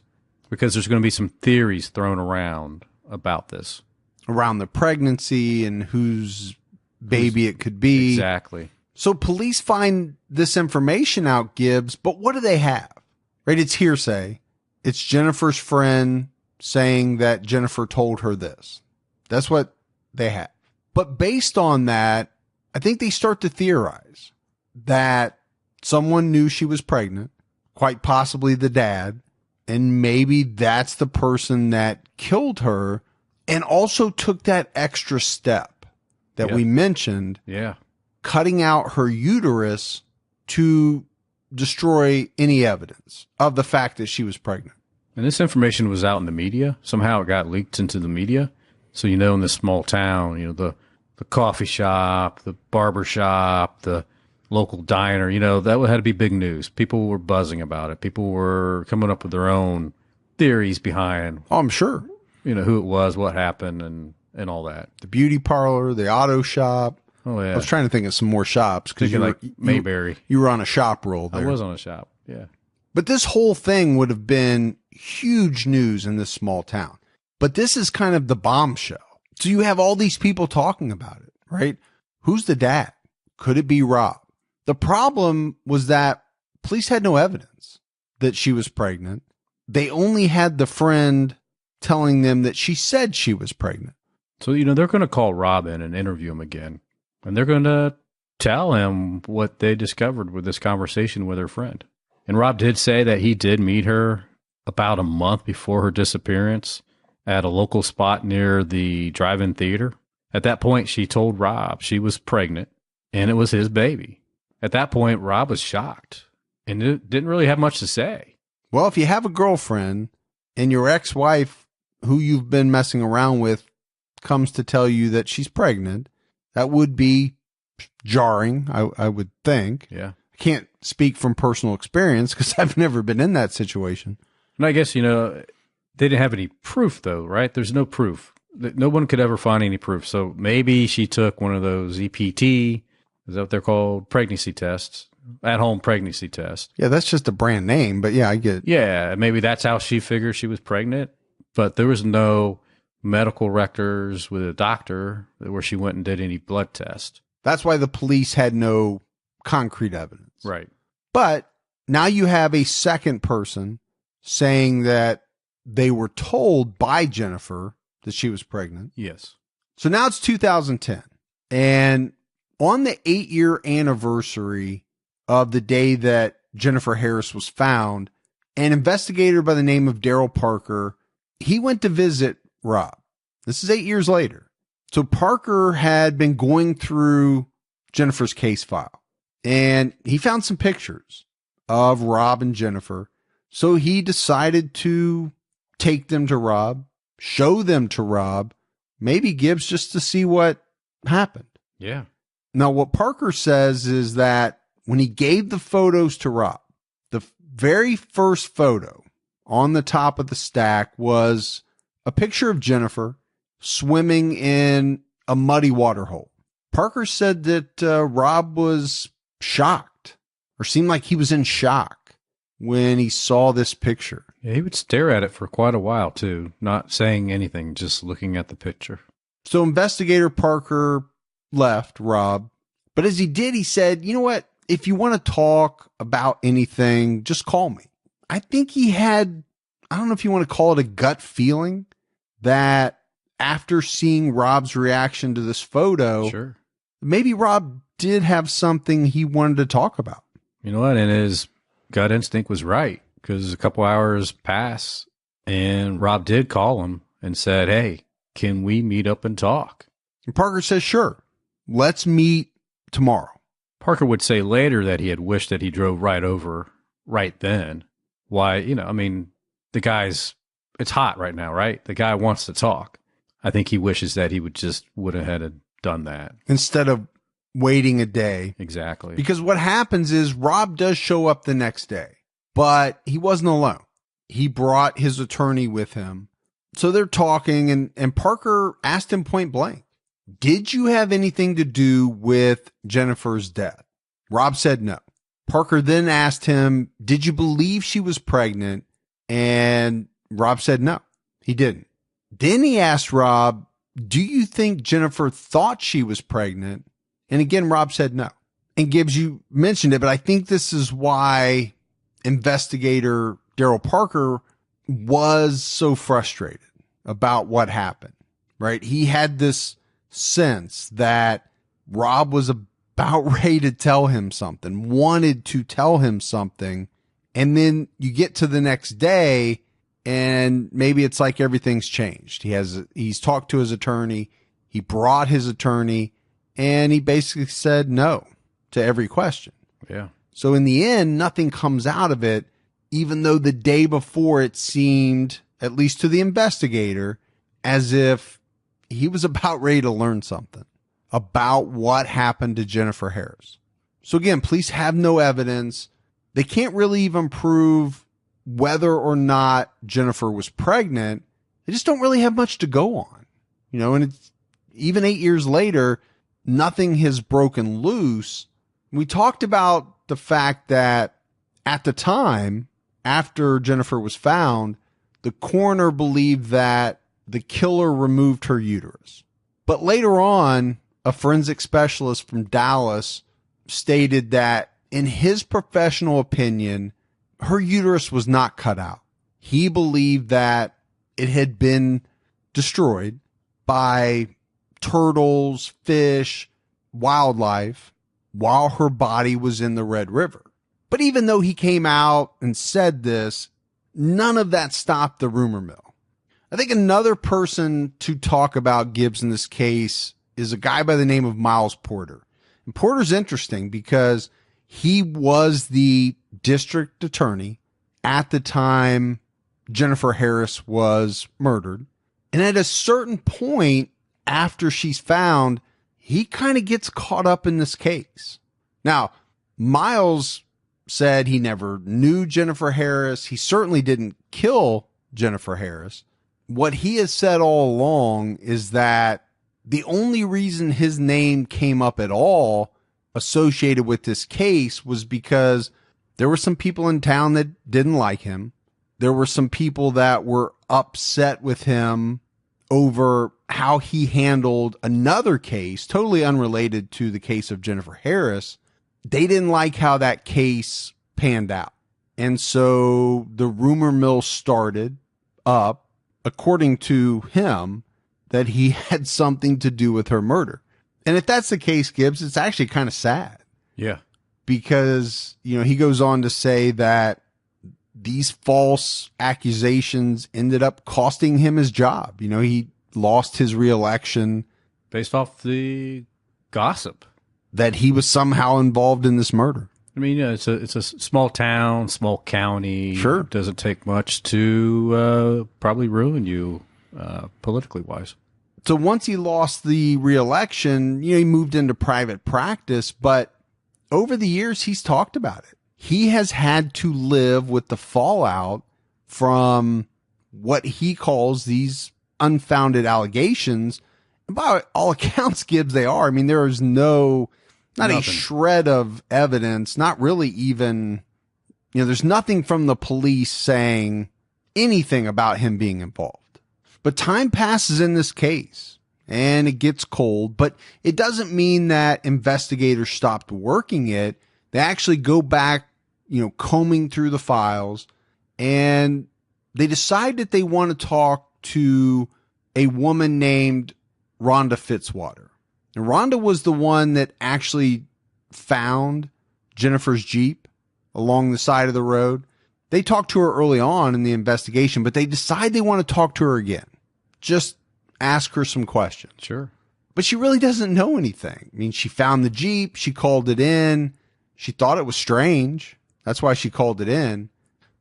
because there's going to be some theories thrown around about this. Around the pregnancy and whose baby it could be. Exactly. So police find this information out, Gibbs, but what do they have? Right? It's hearsay. It's Jennifer's friend saying that Jennifer told her this. That's what they have. But based on that, I think they start to theorize that someone knew she was pregnant, quite possibly the dad, and maybe that's the person that killed her and also took that extra step that we mentioned. Yeah. Cutting out her uterus to destroy any evidence of the fact that she was pregnant. And this information was out in the media. Somehow it got leaked into the media. So, in this small town, the coffee shop, the barber shop, the local diner, that had to be big news. People were buzzing about it. People were coming up with their own theories behind. Oh, I'm sure. Who it was, what happened, and all that. The beauty parlor, the auto shop. Oh, yeah. I was trying to think of some more shops because you were like Mayberry. You were on a shop roll there. I was on a shop, yeah. But this whole thing would have been huge news in this small town. But this is kind of the bombshell. So you have all these people talking about it, right? Who's the dad? Could it be Rob? The problem was that police had no evidence that she was pregnant. They only had the friend telling them that she said she was pregnant. So, they're going to call Rob in and interview him again. And they're going to tell him what they discovered with this conversation with her friend. And Rob did say that he did meet her about a month before her disappearance at a local spot near the drive-in theater. At that point, she told Rob she was pregnant and it was his baby. At that point, Rob was shocked and didn't really have much to say. Well, if you have a girlfriend and your ex-wife who you've been messing around with comes to tell you that she's pregnant, that would be jarring, I would think. Yeah. I can't speak from personal experience because I've never been in that situation. And I guess, they didn't have any proof, though, right? There's no proof. No one could ever find any proof. So maybe she took one of those EPT, is that what they're called? Pregnancy tests, at-home pregnancy test. Yeah, that's just a brand name, but yeah, I get it. Yeah, maybe that's how she figured she was pregnant. But there was no medical records with a doctor where she went and did any blood test. That's why the police had no concrete evidence. Right. But now you have a second person saying that they were told by Jennifer that she was pregnant. Yes. So now it's 2010. And on the 8-year anniversary of the day that Jennifer Harris was found, an investigator by the name of Daryl Parker, he went to visit Rob. This is 8 years later. So Parker had been going through Jennifer's case file and he found some pictures of Rob and Jennifer. So he decided to take them to Rob, show them to Rob, maybe Gibbs, just to see what happened. Yeah. Now, what Parker says is that when he gave the photos to Rob, the very first photo on the top of the stack was a picture of Jennifer swimming in a muddy water hole. Parker said that Rob was shocked or seemed like he was in shock when he saw this picture. Yeah, he would stare at it for quite a while, too, not saying anything, just looking at the picture. So investigator Parker left Rob, but as he did, he said, you know what? If you want to talk about anything, just call me. I think he had, I don't know if you want to call it a gut feeling that after seeing Rob's reaction to this photo, sure, maybe Rob did have something he wanted to talk about. You know what? And his gut instinct was right, because a couple hours passed and Rob did call him and said, hey, can we meet up and talk? And Parker says, sure, let's meet tomorrow. Parker would say later that he had wished that he drove right over right then, why, I mean, it's hot right now, right? The guy wants to talk. I think he wishes that he would have had done that. Instead of waiting a day. Exactly. Because what happens is Rob does show up the next day, but he wasn't alone. He brought his attorney with him. So they're talking, and Parker asked him point blank, did you have anything to do with Jennifer's death? Rob said no. Parker then asked him, did you believe she was pregnant? And Rob said no, he didn't. Then he asked Rob, do you think Jennifer thought she was pregnant? And again, Rob said no. And Gibbs, you mentioned it, but I think this is why investigator Daryl Parker was so frustrated about what happened, right? He had this sense that Rob was about ready to tell him something, wanted to tell him something. And then you get to the next day and maybe it's like everything's changed. He's talked to his attorney. He brought his attorney and he basically said no to every question. Yeah. So in the end, nothing comes out of it, even though the day before it seemed, at least to the investigator, as if he was about ready to learn something about what happened to Jennifer Harris. So again, police have no evidence. They can't really even prove whether or not Jennifer was pregnant. They just don't really have much to go on, and it's even 8 years later, nothing has broken loose. We talked about the fact that at the time, after Jennifer was found, the coroner believed that the killer removed her uterus. But later on, a forensic specialist from Dallas stated that in his professional opinion, her uterus was not cut out. He believed that it had been destroyed by turtles, fish, wildlife while her body was in the Red River. But even though he came out and said this, none of that stopped the rumor mill. I think another person to talk about Gibbs in this case is a guy by the name of Miles Porter. And Porter's interesting because he was the district attorney at the time Jennifer Harris was murdered. And at a certain point after she's found, he kind of gets caught up in this case. Now, Miles said he never knew Jennifer Harris. He certainly didn't kill Jennifer Harris. What he has said all along is that the only reason his name came up at all associated with this case was because there were some people in town that didn't like him. There were some people that were upset with him over how he handled another case, totally unrelated to the case of Jennifer Harris. They didn't like how that case panned out. And so the rumor mill started up, according to him, that he had something to do with her murder. And if that's the case, Gibbs, it's actually kind of sad. Yeah. Because, he goes on to say that these false accusations ended up costing him his job. He lost his reelection. Based off the gossip that he was somehow involved in this murder. I mean, it's a small town, small county. Sure. It doesn't take much to probably ruin you politically wise. So once he lost the reelection, he moved into private practice, but over the years, he's talked about it. He has had to live with the fallout from what he calls these unfounded allegations. And by all accounts, Gibbs, they are. I mean, there is not a shred of evidence, not really even, there's nothing from the police saying anything about him being involved. But time passes in this case and it gets cold, but it doesn't mean that investigators stopped working it. They actually go back, combing through the files, and they decide that they want to talk to a woman named Rhonda Fitzwater. And Rhonda was the one that actually found Jennifer's Jeep along the side of the road. They talked to her early on in the investigation, but they decide they want to talk to her again. Just ask her some questions. Sure. But she really doesn't know anything. I mean, she found the Jeep. She called it in. She thought it was strange. That's why she called it in.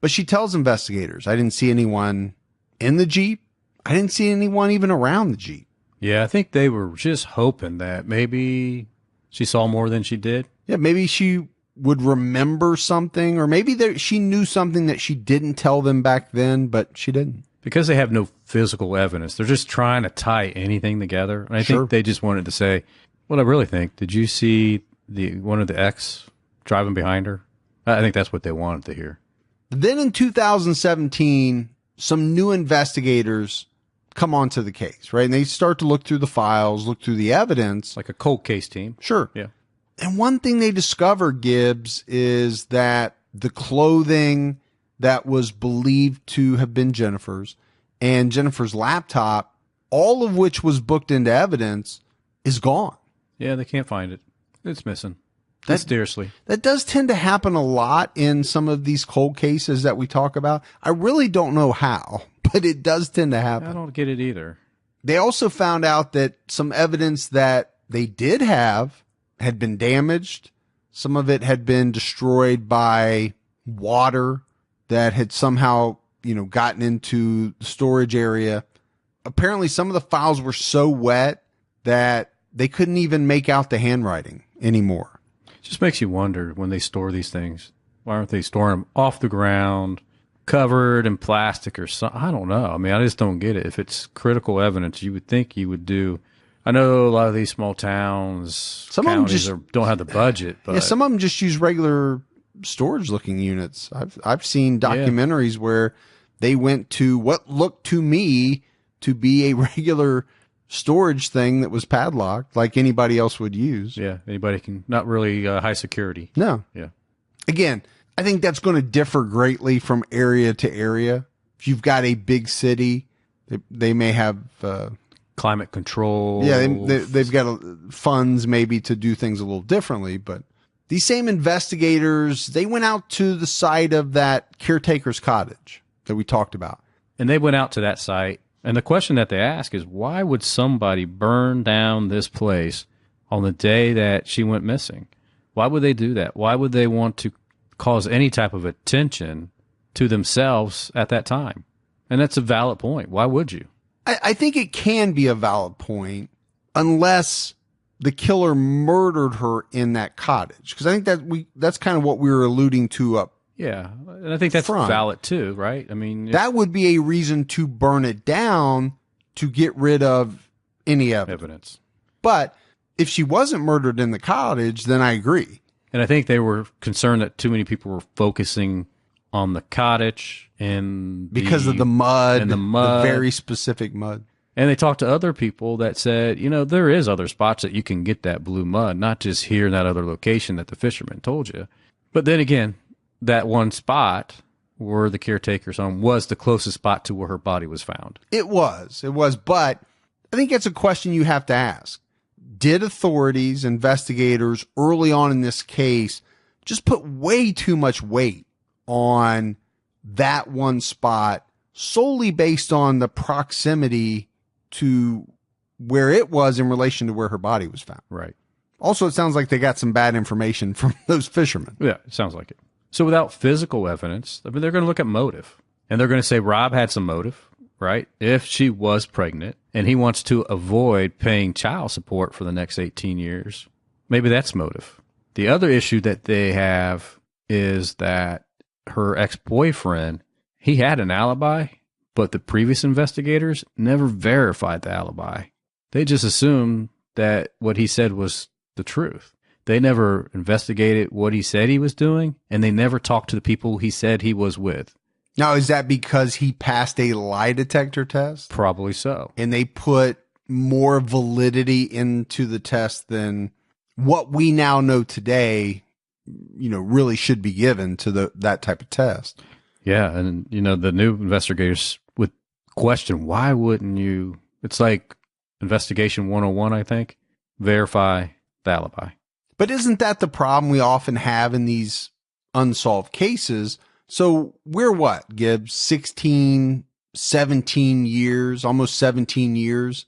But she tells investigators, I didn't see anyone in the Jeep. I didn't see anyone even around the Jeep. Yeah, I think they were just hoping that maybe she saw more than she did. Yeah, maybe she would remember something, or maybe she knew something that she didn't tell them back then, but she didn't. Because they have no physical evidence, they're just trying to tie anything together. And I think they just wanted to say, what I really think, did you see one of the ex driving behind her? I think that's what they wanted to hear. Then in 2017, some new investigators come onto the case, right? And they start to look through the files, look through the evidence. Like a cold case team. Sure. Yeah. And one thing they discover, Gibbs, is that the clothing that was believed to have been Jennifer's and Jennifer's laptop, all of which was booked into evidence, is gone. Yeah, they can't find it. It's missing. Mysteriously. That does tend to happen a lot in some of these cold cases that we talk about. I really don't know how, but it does tend to happen. I don't get it either. They also found out that some evidence that they did have had been damaged. Some of it had been destroyed by water that had somehow, gotten into the storage area. Apparently, some of the files were so wet that they couldn't even make out the handwriting anymore. It just makes you wonder when they store these things. Why aren't they storing them off the ground, covered in plastic or something? I don't know. I mean, I just don't get it. If it's critical evidence, you would think you would do. I know a lot of these small towns, some counties of them just don't have the budget. But yeah, some of them just use regular storage-looking units. I've seen documentaries where they went to what looked to me to be a regular storage thing that was padlocked, like anybody else would use. Yeah, anybody can. Not really high security. No. Yeah. Again, I think that's going to differ greatly from area to area. If you've got a big city, they may have climate control. Yeah, they've got funds maybe to do things a little differently. But these same investigators, they went out to the site of that caretaker's cottage that we talked about. And they went out to that site. And the question that they ask is, why would somebody burn down this place on the day that she went missing? Why would they do that? Why would they want to cause any type of attention to themselves at that time? And that's a valid point. Why would you? I think it can be a valid point unless the killer murdered her in that cottage. Because I think that's kind of what we were alluding to up. Yeah, and I think that's valid too, right? I mean, that would be a reason to burn it down to get rid of any evidence. But if she wasn't murdered in the cottage, then I agree. And I think they were concerned that too many people were focusing on the cottage and because of the mud, the very specific mud. And they talked to other people that said, there is other spots that you can get that blue mud, not just here in that other location that the fisherman told you. But then again, that one spot where the caretaker's home was the closest spot to where her body was found. It was. But I think it's a question you have to ask. Did authorities, investigators early on in this case just put way too much weight on that one spot solely based on the proximity to where it was in relation to where her body was found? Right. Also, it sounds like they got some bad information from those fishermen. Yeah, it sounds like it. So without physical evidence, I mean, they're going to look at motive. And they're going to say Rob had some motive, right? If she was pregnant and he wants to avoid paying child support for the next 18 years, maybe that's motive. The other issue that they have is that her ex-boyfriend, he had an alibi, but the previous investigators never verified the alibi. They just assumed that what he said was the truth. They never investigated what he said he was doing, and they never talked to the people he said he was with. Now, is that because he passed a lie detector test? Probably so. And they put more validity into the test than what we now know today, really should be given to that type of test. Yeah, and, the new investigators would question, why wouldn't you? It's like investigation 101, I think. Verify the alibi. But isn't that the problem we often have in these unsolved cases? So we're what, Gibbs? 16, 17 years, almost 17 years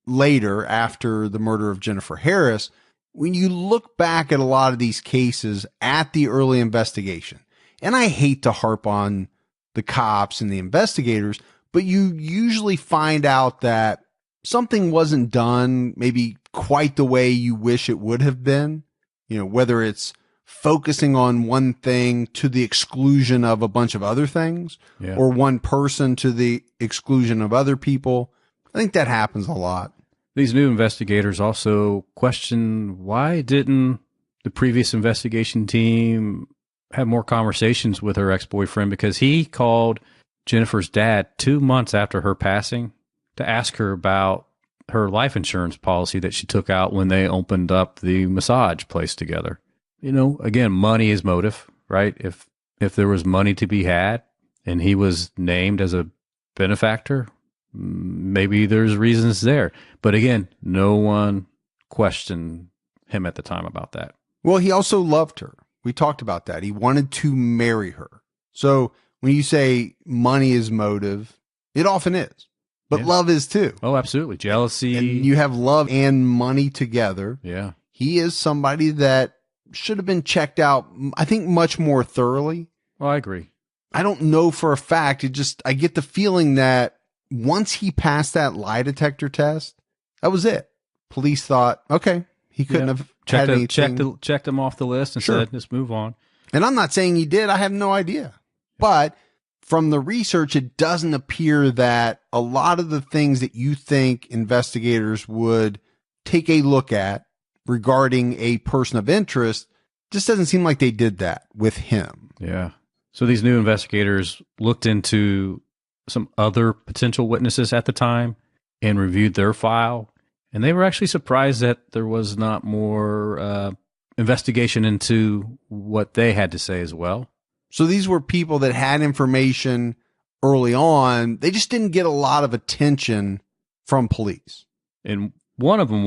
later after the murder of Jennifer Harris. When you look back at a lot of these cases at the early investigation, and I hate to harp on the cops and the investigators, but you usually find out that something wasn't done maybe quite the way you wish it would have been, whether it's focusing on one thing to the exclusion of a bunch of other things, or one person to the exclusion of other people. I think that happens a lot. These new investigators also question, why didn't the previous investigation team have more conversations with her ex-boyfriend? Because he called Jennifer's dad 2 months after her passing to ask her about her life insurance policy that she took out when they opened up the massage place together. Again, money is motive, right? If there was money to be had and he was named as a benefactor, maybe there's reasons there. But again, no one questioned him at the time about that. Well, he also loved her. We talked about that. He wanted to marry her. So when you say money is motive, it often is. But love is too. Oh, absolutely. Jealousy. And you have love and money together. Yeah. He is somebody that should have been checked out, I think, much more thoroughly. Well, I agree. I don't know for a fact. I get the feeling that once he passed that lie detector test, that was it. Police thought, okay, he couldn't have checked him off the list and said, let's move on. And I'm not saying he did. I have no idea. But from the research, it doesn't appear that a lot of the things that you think investigators would take a look at regarding a person of interest just doesn't seem like they did that with him. Yeah. So these new investigators looked into some other potential witnesses at the time and reviewed their file. And they were actually surprised that there was not more investigation into what they had to say as well. So these were people that had information early on. They just didn't get a lot of attention from police. And one of them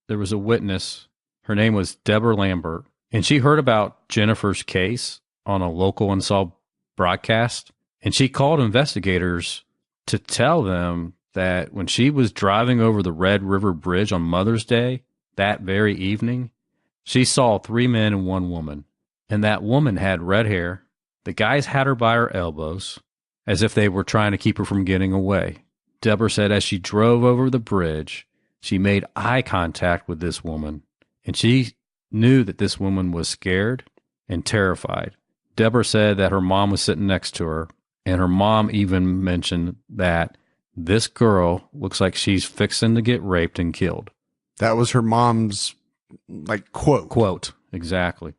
there was a witness. Her name was Deborah Lambert. And she heard about Jennifer's case on a local Unsolved broadcast. And she called investigators to tell them that when she was driving over the Red River Bridge on Mother's Day, that very evening, she saw 3 men and 1 woman. And that woman had red hair. The guys had her by her elbows, as if they were trying to keep her from getting away. Deborah said as she drove over the bridge, she made eye contact with this woman, and she knew that this woman was scared and terrified. Deborah said that her mom was sitting next to her, and her mom even mentioned that this girl looks like she's fixing to get raped and killed. That was her mom's, quote. Quote, exactly.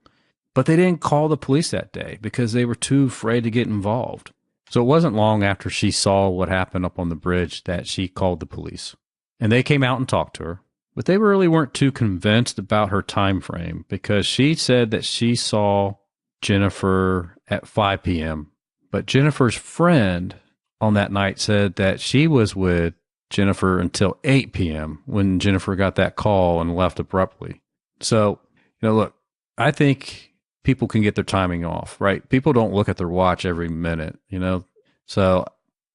But they didn't call the police that day because they were too afraid to get involved. So it wasn't long after she saw what happened up on the bridge that she called the police. And they came out and talked to her. But they really weren't too convinced about her time frame because she said that she saw Jennifer at 5 p.m. But Jennifer's friend on that night said that she was with Jennifer until 8 p.m. when Jennifer got that call and left abruptly. So, look, I think people can get their timing off, right? People don't look at their watch every minute, So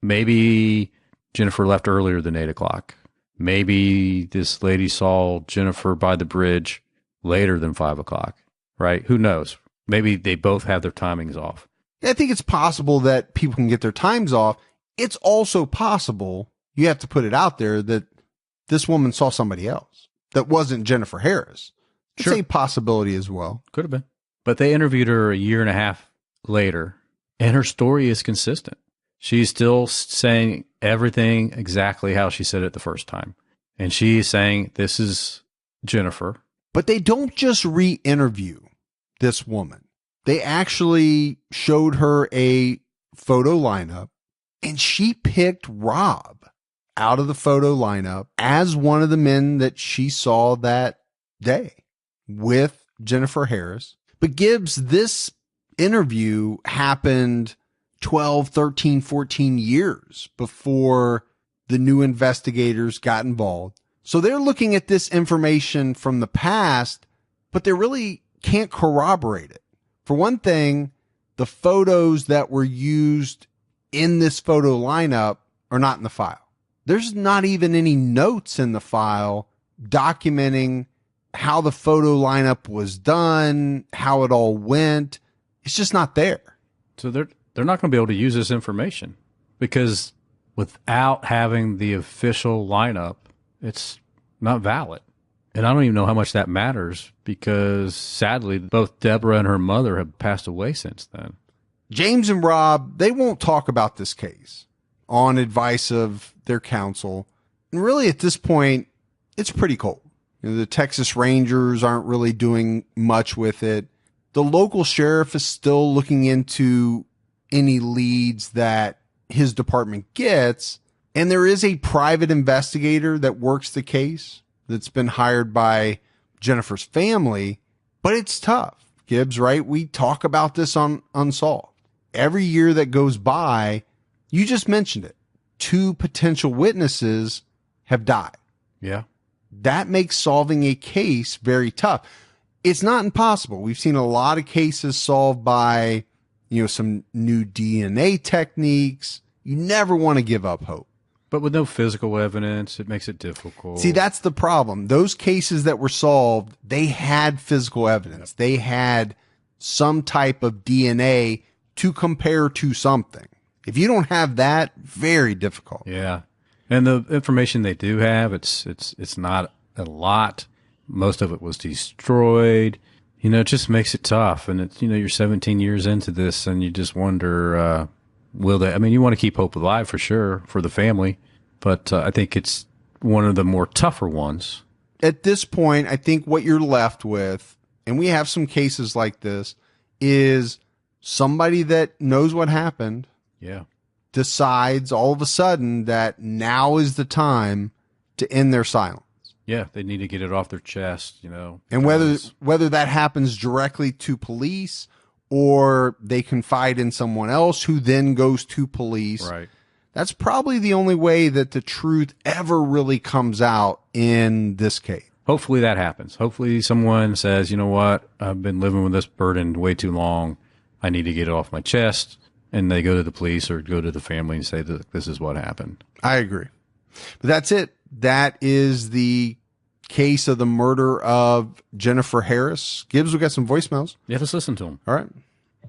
maybe Jennifer left earlier than 8 o'clock. Maybe this lady saw Jennifer by the bridge later than 5 o'clock, right? Who knows? Maybe they both have their timings off. I think it's possible that people can get their times off. It's also possible, you have to put it out there, that this woman saw somebody else that wasn't Jennifer Harris. It's a possibility as well. Could have been. But they interviewed her a year and a half later, and her story is consistent. She's still saying everything exactly how she said it the first time. And she's saying, this is Jennifer. But they don't just re-interview this woman. They actually showed her a photo lineup, and she picked Rob out of the photo lineup as one of the men that she saw that day with Jennifer Harris. But Gibbs, this interview happened 12, 13, 14 years before the new investigators got involved. So they're looking at this information from the past, but they really can't corroborate it. For one thing, the photos that were used in this photo lineup are not in the file. There's not even any notes in the file documenting how the photo lineup was done, how it all went. It's just not there. So they're not going to be able to use this information because without having the official lineup, it's not valid. And I don't even know how much that matters because sadly, both Deborah and her mother have passed away since then. James and Rob, they won't talk about this case on advice of their counsel. And really at this point, it's pretty cold. The Texas Rangers aren't really doing much with it. The local sheriff is still looking into any leads that his department gets. And there is a private investigator that works the case that's been hired by Jennifer's family, but it's tough. Gibbs, right? We talk about this on Unsolved. Every year that goes by, you just mentioned it. 2 potential witnesses have died. Yeah. That makes solving a case very tough. It's not impossible. We've seen a lot of cases solved by, some new DNA techniques. You never want to give up hope. But with no physical evidence, it makes it difficult. See, that's the problem. Those cases that were solved, they had physical evidence. Yep. They had some type of DNA to compare to something. If you don't have that, very difficult. Yeah. And the information they do have, it's not a lot. Most of it was destroyed. It just makes it tough. And it's, you're 17 years into this and you just wonder, will they, you want to keep hope alive for sure for the family, but I think it's one of the more tougher ones. At this point, I think what you're left with, and we have some cases like this, is somebody that knows what happened. Yeah. Decides all of a sudden that now is the time to end their silence. Yeah, they need to get it off their chest, And whether that happens directly to police or they confide in someone else who then goes to police. Right. That's probably the only way that the truth ever really comes out in this case. Hopefully that happens. Hopefully someone says, you know what, I've been living with this burden way too long. I need to get it off my chest. And they go to the police or go to the family and say that this is what happened. I agree. But that's it. That is the case of the murder of Jennifer Harris. Gibbs, we got some voicemails. Yeah, let's listen to them. All right.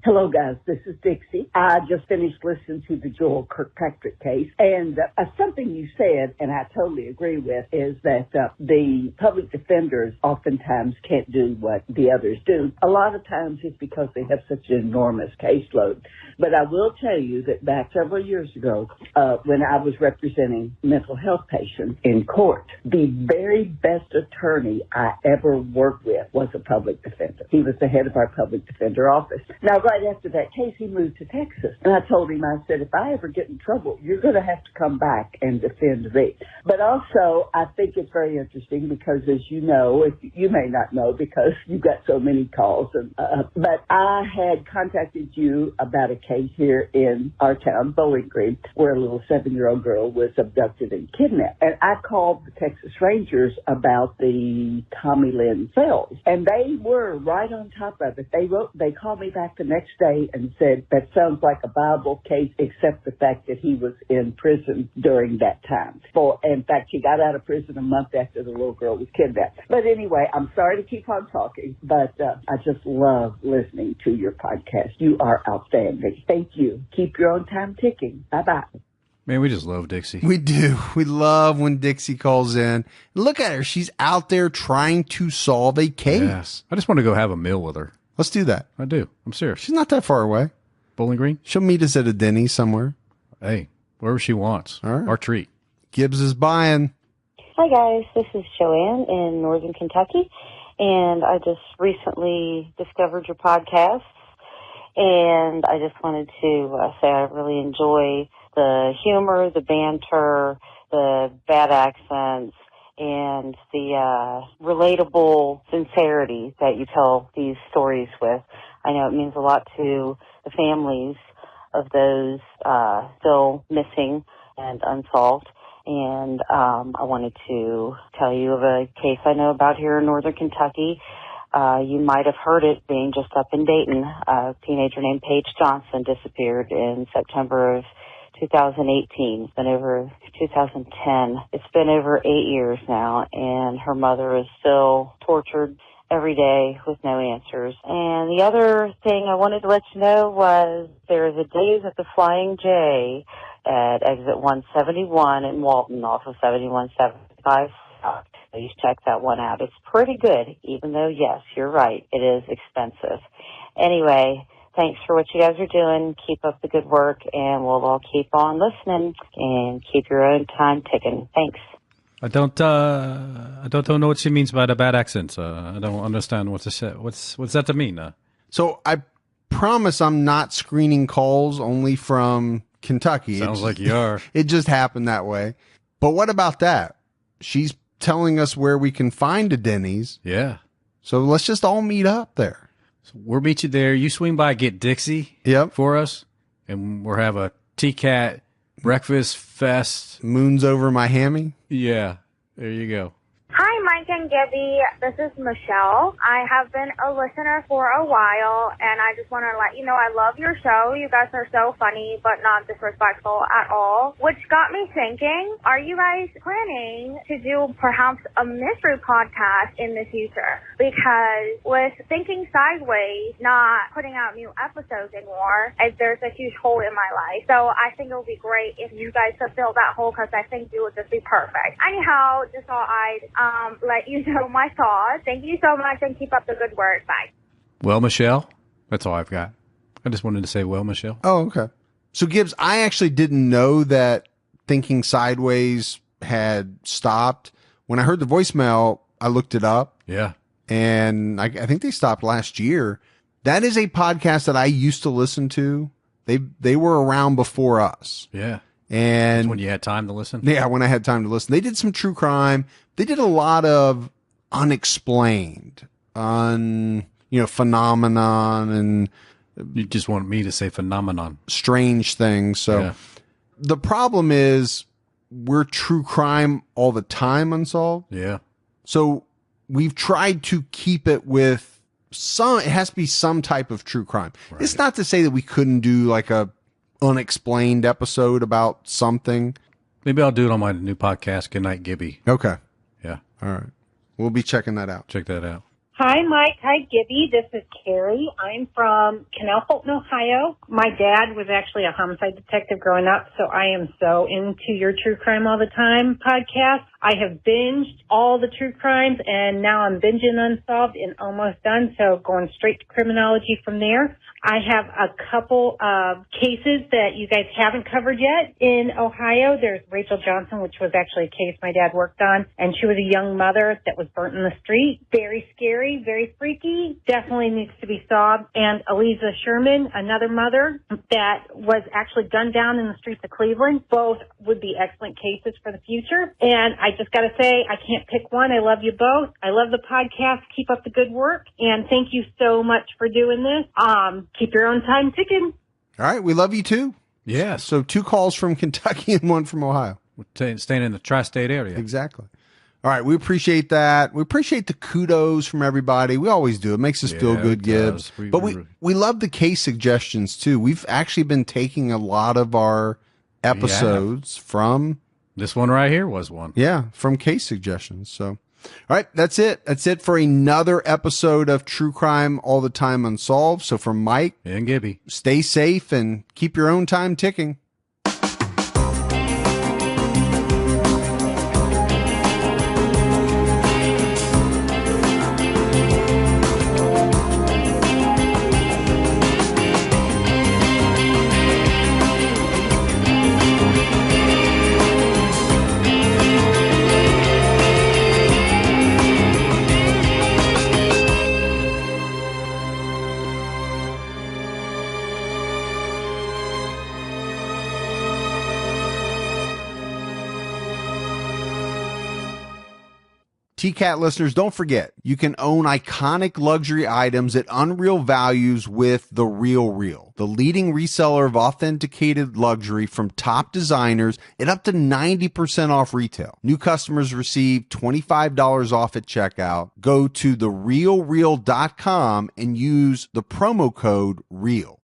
Hello, guys. This is Dixie. I just finished listening to the Joel Kirkpatrick case, and something you said, and I totally agree with, is that the public defenders oftentimes can't do what the others do. A lot of times it's because they have such an enormous caseload. But I will tell you that back several years ago, when I was representing mental health patients in court, the very best attorney I ever worked with was a public defender. He was the head of our public defender office. Now, right after that case, he moved to Texas. And I told him, I said, if I ever get in trouble, you're going to have to come back and defend me. But also, I think it's very interesting because, as you know, you may not know because you've got so many calls, but I had contacted you about a case here in our town, Bowling Green, where a little 7-year-old girl was abducted and kidnapped. And I called the Texas Rangers about the Tommy Lynn cells, and they were right on top of it. They called me back the next day and said, that sounds like a Bible case, except the fact that he was in prison during that time. In fact, he got out of prison a month after the little girl was kidnapped. But anyway, I'm sorry to keep on talking, but I just love listening to your podcast. You are outstanding. Thank you. Keep your own time ticking. Bye-bye. Man, we just love Dixie. We do. We love when Dixie calls in. Look at her. She's out there trying to solve a case. Yes. I just want to go have a meal with her. Let's do that. I do. I'm serious. She's not that far away. Bowling Green? She'll meet us at a Denny's somewhere. Hey, wherever she wants. All right. Our treat. Gibbs is buying. Hi, guys. This is Joanne in Northern Kentucky, and I just recently discovered your podcast, and I just wanted to say I really enjoy the humor, the banter, the bad accents, and the relatable sincerity that you tell these stories with. I know it means a lot to the families of those still missing and unsolved. And I wanted to tell you of a case I know about here in Northern Kentucky. You might have heard it being just up in Dayton. A teenager named Paige Johnson disappeared in September of 2018. It's been over 2010. It's been over 8 years now, and her mother is still tortured every day with no answers. And the other thing I wanted to let you know was there's a Days at the Flying J at exit 171 in Walton off of 7175 South. Please check that one out. It's pretty good, even though, yes, you're right, it is expensive. Anyway, thanks for what you guys are doing. Keep up the good work, and we'll all keep on listening and keep your own time ticking. Thanks. I don't know what she means by the bad accent. I don't understand what to say. What's that to mean? So I promise I'm not screening calls only from Kentucky. Sounds like you are. It just happened that way. But what about that? She's telling us where we can find a Denny's. Yeah. So let's just all meet up there. So we'll meet you there. You swing by Get Dixie for us, and we'll have a TCAT breakfast fest. Moons over my hammy. Yeah. There you go. Hi, Mike and Gibby. This is Michelle. I have been a listener for a while, and I just want to let you know I love your show. You guys are so funny, but not disrespectful at all, which got me thinking, are you guys planning to do perhaps a mystery podcast in the future? Because with Thinking Sideways not putting out new episodes anymore, there's a huge hole in my life. So I think it would be great if you guys could fill that hole, because I think you would just be perfect. Anyhow, just thought I'd let you know my thoughts. Thank you so much, and keep up the good work. Bye. Well, Michelle, that's all I've got. I just wanted to say, well, Michelle. Oh, okay. So Gibbs, I actually didn't know that Thinking Sideways had stopped. When I heard the voicemail, I looked it up. Yeah. And I think they stopped last year. That is a podcast that I used to listen to. They were around before us. Yeah. And that's when you had time to listen? Yeah, when I had time to listen. They did some true crime. They did a lot of unexplained, phenomenon, and you just want me to say phenomenon. Strange things. So the problem is we're true crime all the time, Unsolved. Yeah. So we've tried to keep it with it has to be some type of true crime. Right. It's not to say that we couldn't do like a unexplained episode about something. Maybe I'll do it on my new podcast, Good Night Gibby. Okay. Yeah. All right. We'll be checking that out. Check that out. Hi, Mike. Hi, Gibby. This is Carrie. I'm from Canal Fulton, Ohio. My dad was actually a homicide detective growing up, so I am so into your True Crime All the Time podcast. I have binged all the true crimes, and now I'm binging Unsolved and almost done, so going straight to criminology from there. I have a couple of cases that you guys haven't covered yet in Ohio. There's Rachel Johnson, which was actually a case my dad worked on, and she was a young mother that was burnt in the street. Very scary, very freaky, definitely needs to be solved. And Eliza Sherman, another mother that was actually gunned down in the streets of Cleveland. Both would be excellent cases for the future. And I just got to say, I can't pick one. I love you both. I love the podcast. Keep up the good work. And thank you so much for doing this. Keep your own time ticking. All right. We love you too. Yeah. So 2 calls from Kentucky and 1 from Ohio. We're staying in the tri-state area. Exactly. All right. We appreciate that. We appreciate the kudos from everybody. We always do. It makes us feel good, Gibbs. But we love the case suggestions too. We've actually been taking a lot of our episodes from... This one right here was one. Yeah, from case suggestions. So, all right, that's it. That's it for another episode of True Crime All the Time Unsolved. So from Mike and Gibby, stay safe and keep your own time ticking. TCAT listeners, don't forget, you can own iconic luxury items at unreal values with The Real Real, the leading reseller of authenticated luxury from top designers at up to 90% off retail. New customers receive $25 off at checkout. Go to therealreal.com and use the promo code REAL.